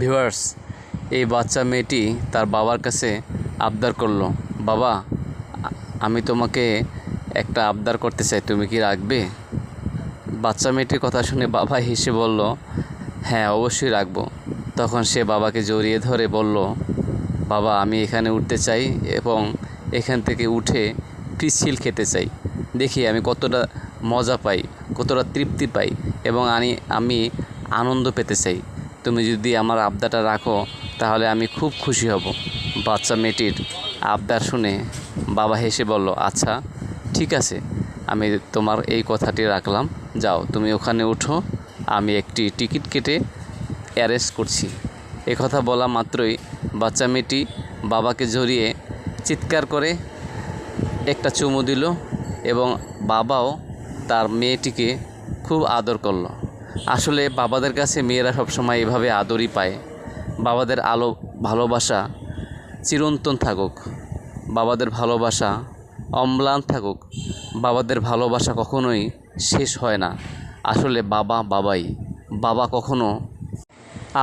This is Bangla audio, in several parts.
ভিউয়ার্স, এই বাচ্চা মেয়েটি তার বাবার কাছে আবদার করলো, বাবা আমি তোমাকে একটা আবদার করতে চাই, তুমি কি রাখবে? বাচ্চা মেয়েটির কথা শুনে বাবা হেসে বলল, হ্যাঁ অবশ্যই রাখবো। তখন সে বাবাকে জড়িয়ে ধরে বলল, বাবা আমি এখানে উঠতে চাই এবং এখান থেকে উঠে পিচ্ছিল খেতে চাই, দেখি আমি কতটা মজা পাই, কতটা তৃপ্তি পাই এবং আমি আনন্দ পেতে চাই। তুমি যদি আমার আবদারটা রাখো তাহলে আমি খুব খুশি হব। বাচ্চা মেয়েটির আবদার শুনে বাবা হেসে বলল, আচ্ছা ঠিক আছে, আমি তোমার এই কথাটি রাখলাম, যাও তুমি ওখানে উঠো, আমি একটি টিকিট কেটে অ্যারেস্ট করছি। এ কথা বলা মাত্রই বাচ্চা মেয়েটি বাবাকে জড়িয়ে চিৎকার করে একটা চুমু দিল এবং বাবাও তার মেয়েটিকে খুব আদর করলো। আসলে বাবাদের কাছে মেয়েরা সবসময় এভাবে আদরই পায়। বাবাদের ভালোবাসা চিরন্তন থাকুক, বাবাদের ভালোবাসা অম্লান থাকুক, বাবাদের ভালোবাসা কখনোই শেষ হয় না। আসলে বাবা বাবাই, বাবা কখনো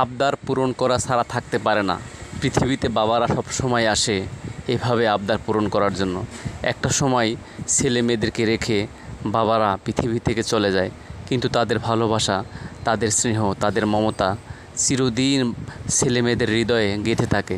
আবদার পূরণ করা ছাড়া থাকতে পারে না। পৃথিবীতে বাবারা সব সময় আসে এভাবে আবদার পূরণ করার জন্য। একটা সময় ছেলে মেয়েদেরকে রেখে বাবারা পৃথিবী থেকে চলে যায়, কিন্তু তাদের ভালোবাসা, তাদের স্নেহ, তাদের মমতা চিরদিন ছেলে মেয়েদের হৃদয়ে গেঁথে থাকে।